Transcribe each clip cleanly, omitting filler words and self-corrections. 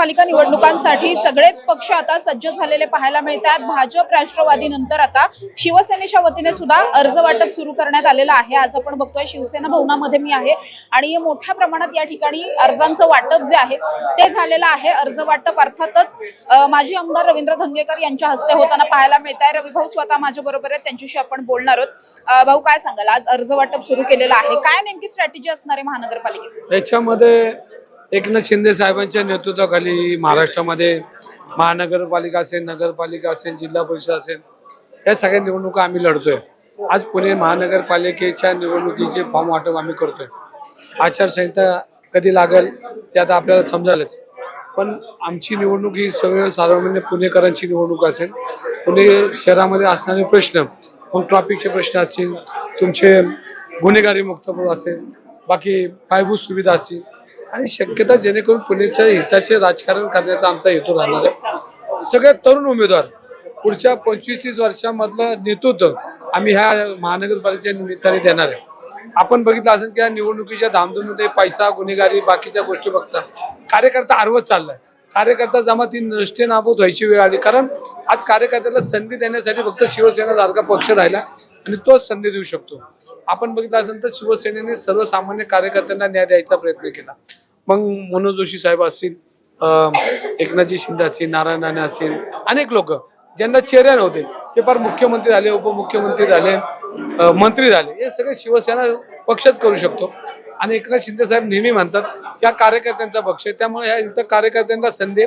महानगरपालिका निवडणुकांसाठी सगळेच पक्ष आता सज्ज झालेले पाहायला मिळतात। भाजप राष्ट्रवादी नंतर आता शिवसेनेच्या वतीने सुद्धा अर्ज वाटप सुरू करण्यात आलेलं आहे। आज आपण बघतोय शिवसेना भवनामध्ये मी आहे आणि मोठ्या प्रमाणात या ठिकाणी अर्जांचं वाटप जे आहे ते झालेलं आहे। अर्ज वाटप अर्थातच माजी आमदार रवींद्र धंगेकर यांच्या हस्ते होताना पाहायला मिळत आहे। रवी भाऊ स्वतः माझ्या बरोबर आहेत, त्यांच्याशी आपण बोलणार आहोत। भाऊ काय सांगाल, आज अर्ज वाटप सुरू केलेलं आहे, काय नेमकी स्ट्रॅटेजी असणार आहे महानगरपालिकेची? याच्यामध्ये एकनाथ शिंदे साहेबांच्या नेतृत्वाखाली महाराष्ट्रामध्ये महानगरपालिका असेल, नगरपालिका असेल, जिल्हा परिषद असेल, या सगळ्या निवडणुका आम्ही लढतोय। आज पुणे महानगरपालिकेच्या निवडणुकीचे फॉर्म वाटप आम्ही करतोय। आचारसंहिता कधी लागेल ते आता आपल्याला समजायलाच, पण आमची निवडणूक ही सगळं सार्वजनिक पुणेकरांची निवडणूक असेल। पुणे शहरामध्ये असणारे प्रश्न, मग ट्रॅफिकचे प्रश्न असतील, तुमचे गुन्हेगारी मुक्त असेल, बाकी पायाभूत सुविधा असतील आणि शक्यता जेणेकरून पुण्याच्या हिताचे राजकारण करण्याचा आमचा हेतू राहणार आहे। सगळ्यात तरुण उमेदवार पुढच्या 25-30 वर्षांमधलं नेतृत्व आम्ही ह्या महानगरपालिकेच्या निमित्ताने देणार आहे। आपण बघितलं असेल की या निवडणुकीच्या धामधूममध्ये पैसा, गुन्हेगारी, बाकीच्या गोष्टी बघता कार्यकर्ता हरवत चाललाय। कार्यकर्ता जमाती नष्टे नाबूद व्हायची वेळ आली, कारण आज कार्यकर्त्याला संधी देण्यासाठी फक्त शिवसेना सारखा पक्ष राहिला आणि तोच संधी देऊ शकतो। आपण बघितलं असेल तर शिवसेनेने सर्वसामान्य कार्यकर्त्यांना न्याय द्यायचा प्रयत्न केला। मग मनोज जोशी साहेब असतील, एकनाथजी शिंदे असतील, नारायण राणे असतील, अनेक लोक ज्यांना चेहरे नव्हते ते फार मुख्यमंत्री झाले, उपमुख्यमंत्री झाले, मंत्री झाले। हे सगळे शिवसेना पक्षच करू शकतो आणि एकनाथ शिंदे साहेब नेहमी म्हणतात त्या कार्यकर्त्यांचा पक्ष आहे। त्यामुळे ह्या इथं कार्यकर्त्यांना संधी,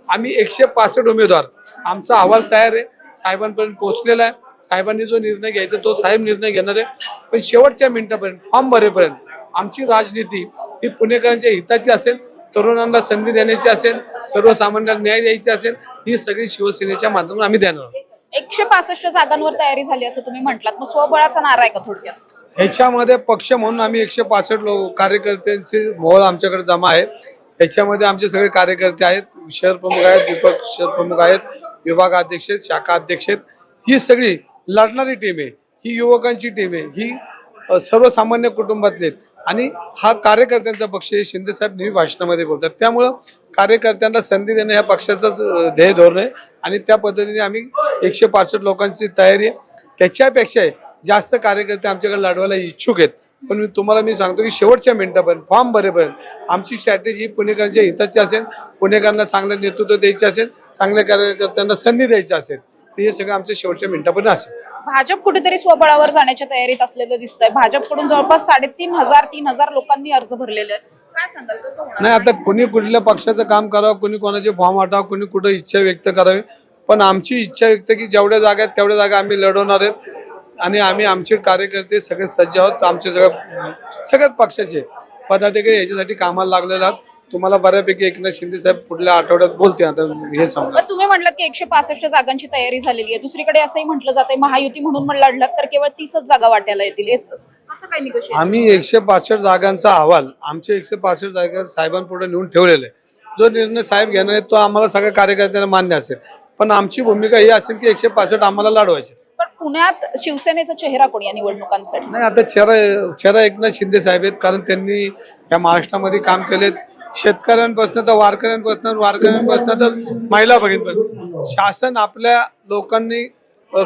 आम्ही 165 उमेदवार, आमचा अहवाल तयार आहे, साहेबांपर्यंत पोहोचलेला आहे। साहेबांनी जो निर्णय घ्यायचा तो साहेब निर्णय घेणार आहे, पण शेवटच्या मिनिटापर्यंत फॉर्म भरेपर्यंत आमची राजनीती ही पुणेकरांच्या हिताची असेल, तरुणांना संधी देण्याची असेल, सर्वसामान्यांना न्याय द्यायची असेल, ही सगळी शिवसेनेच्या माध्यमातून आम्ही देणार आहोत। 165 जागांवर तयारी झाली असं तुम्ही म्हटलात, मग स्वबळाचा नारा आहे का थोडक्यात? ह्याच्यामध्ये पक्ष म्हणून आम्ही 165 कार्यकर्त्यांचे मोहळ आमच्याकडे जमा आहे। ह्याच्यामध्ये आमचे सगळे कार्यकर्ते आहेत, शहर प्रमुख आहेत, दीपक शहर प्रमुख आहेत, विभागाध्यक्ष आहेत, शाखा अध्यक्ष आहेत। ही सगळी लढणारी टीम आहे, ही युवकांची टीम आहे, ही सर्वसामान्य कुटुंबातले आणि हा कार्यकर्त्यांचा पक्ष आहे। शिंदे साहेब नेहमी भाषणामध्ये बोलतात, त्यामुळं कार्यकर्त्यांना संधी देणं ह्या पक्षाचं ध्येय धोरण आहे आणि त्या पद्धतीने आम्ही 165 लोकांची तयारी आहे। त्याच्यापेक्षा जास्त कार्यकर्ते आमच्याकडे लढवायला इच्छुक आहेत, पण मी सांगतो की शेवटच्या मिनिटापर्यंत फॉर्म भरेपर्यंत आमची स्ट्रॅटेजी पुणेकरांच्या हिताची असेल, पुणेकरांना चांगलं नेतृत्व द्यायचे असेल, चांगल्या कार्यकर्त्यांना संधी द्यायची असेल, तर हे सगळं आमच्या शेवटच्या मिनिटापर्यंत असेल। भाजप कुठेतरी स्वबळावर जाण्याच्या तयारीत असलेलं दिसतंय। भाजपकडून जवळपास 3,500 लोकांनी अर्ज भरलेले आहेत, काय सांगाल कसं होणार? नाही, आता कुणी कुठल्या पक्षाचं काम करावं, कुणी कोणाचे फॉर्म वाटावं, कुणी कुठं इच्छा व्यक्त करावी, पण आमची इच्छा व्यक्त की जेवढ्या जागा आहेत तेवढ्या जागा आम्ही लढवणार आहेत आणि आम्ही आमचे कार्यकर्ते सगळे सज्ज आहोत। आमचे सगळ्याच पक्षाचे पदाधिकारी याच्यासाठी कामाला लागलेले आहोत। तुम्हाला बऱ्यापैकी एकनाथ शिंदे साहेब पुढल्या आठवड्यात बोलते, आता हे सांगा। तुम्ही म्हटलात की 165 जागांची तयारी झालेली आहे, दुसरीकडे असंही म्हटलं जातंय महायुती म्हणून लढलात तर केवळ 30च जागा वाट्याला येतील, असं काही निकष? आम्ही 165 जागांचा अहवाल आमचे 165 जागा साहेबांपुढे नेऊन ठेवलेला आहे। जो निर्णय साहेब घेणार आहेत तो आम्हाला सगळ्या कार्यकर्त्यांना मान्य असेल, पण आमची भूमिका ही असेल की 165 आम्हाला लढवायचे। पण पुण्यात शिवसेनेचा चेहरा कोण या निवडणुकांसाठी? नाही, आता चेहरा एकनाथ शिंदे साहेब आहेत, कारण त्यांनी या महाराष्ट्रामध्ये काम केलेत। शेतकऱ्यांपासून तर वारकऱ्यांपासून तर महिला भगिनींपर्यंत शासन आपल्या लोकांनी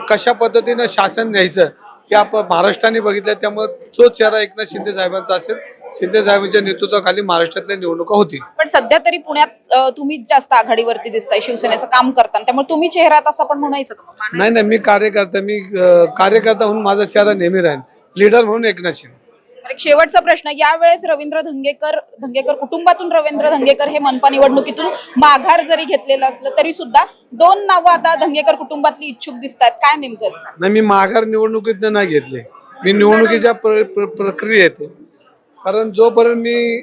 कशा पद्धतीनं शासन न्यायचं हे आपण महाराष्ट्राने बघितलं, त्यामुळे तो चेहरा एकनाथ शिंदे साहेबांचा असेल। शिंदे साहेबांच्या नेतृत्वाखाली महाराष्ट्रातल्या निवडणुका होतील। पण सध्या तरी पुण्यात तुम्हीच जास्त आघाडीवरती दिसताय शिवसेनेचं काम करताना, त्यामुळे तुम्ही चेहरा तसं पण म्हणायचं का? नाही, मी कार्यकर्ता म्हणून माझा चेहरा नेहमी राहील, लीडर म्हणून एकनाथ शिंदे। एक शेवटचा प्रश्न, यावेळेस रवींद्र धंगेकर कुटुंबातून रवींद्र धंगेकर हे मनपा निवडणुकीतून माघार जरी घेतलेलं असलं तरी सुद्धा 2 नावं आता धंगेकर कुटुंबातली इच्छुक दिसतात, काय नेमकं? नाही, मी माघार निवडणुकीत नाही घेतले, मी निवडणुकीच्या प्रक्रियेत, कारण जोपर्यंत मी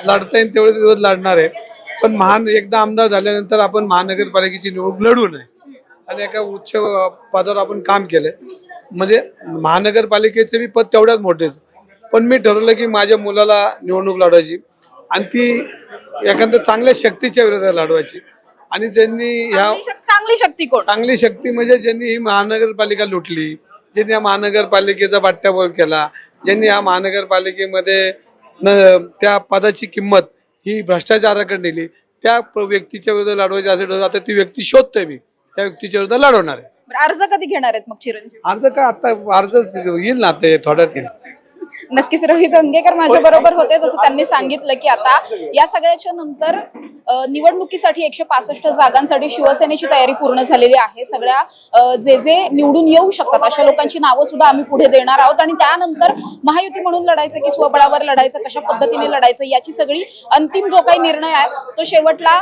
लढता येईल तेवढे दिवस लढणार आहे। पण एकदा आमदार झाल्यानंतर आपण महानगरपालिकेची निवडणूक लढू नये आणि एका उच्च पदावर आपण काम केलंय, म्हणजे महानगरपालिकेचे मी पद तेवढ्याच मोठे, पण मी ठरवलं की माझ्या मुलाला निवडणूक लढवायची आणि ती एखाद्या चांगल्या शक्तीच्या विरोधात लढवायची। आणि ज्यांनी चांगली शक्ती म्हणजे ज्यांनी ही महानगरपालिका लुटली, ज्यांनी या महानगरपालिकेचा बाट्याबोळ केला, ज्यांनी या महानगरपालिकेमध्ये त्या पदाची किंमत ही भ्रष्टाचाराकडे नेली, त्या व्यक्तीच्या विरुद्ध लढवायचे असेल तर आता ती व्यक्ती शोधतोय मी, त्या व्यक्तीच्या विरुद्ध लढवणार आहे. बरं, अर्ज कधी घेणार आहेत मग चिरंजीव? अर्ज का आता अर्ज येईल ना, आता थोड्यात येईल. नक्कीच रोहित दंगेकर माझ्या बरोबर होते. जसं त्यांनी सांगितलं की आता या सगळ्याच्या नंतर निवडणुकीसाठी 165 जागांसाठी शिवसेनेची तयारी पूर्ण झालेली आहे. सगळ्या जे जे निवडून येऊ शकतात अशा लोकांची नावं सुद्धा आम्ही पुढे देणार आहोत आणि त्यानंतर महायुती म्हणून लढायचं की स्वबळावर लढायचं, कशा पद्धतीने लढायचं याची सगळी अंतिम जो काही निर्णय आहे तो शेवटला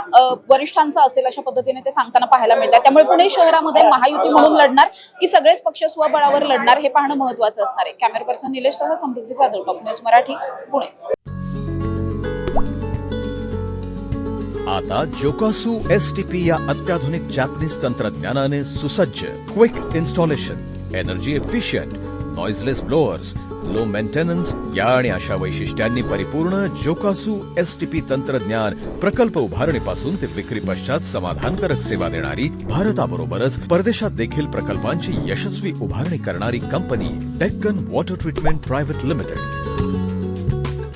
वरिष्ठांचा असेल अशा पद्धतीने ते सांगताना पाहायला मिळतात. त्यामुळे पुणे शहरामध्ये महायुती म्हणून लढणार की सगळेच पक्ष स्वबळावर लढणार हे पाहणं महत्त्वाचं असणार आहे. कॅमेरा पर्सन निलेश सह समृद्धी जाधव, टॉप न्यूज मराठी, पुणे. आता जोकासू STP या अत्याधुनिक जॅपनीज तंत्रज्ञानाने सुसज्ज, quick installation, energy efficient, noiseless blowers, low maintenance या आणि अशा वैशिष्ट्यांनी परिपूर्ण जोकासू STP तंत्रज्ञान प्रकल्प उभारणीपासून ते विक्री पश्चात समाधानकारक सेवा देणारी, भारताबरोबरच परदेशात देखील प्रकल्पांची यशस्वी उभारणी करणारी company Deccan water treatment private limited.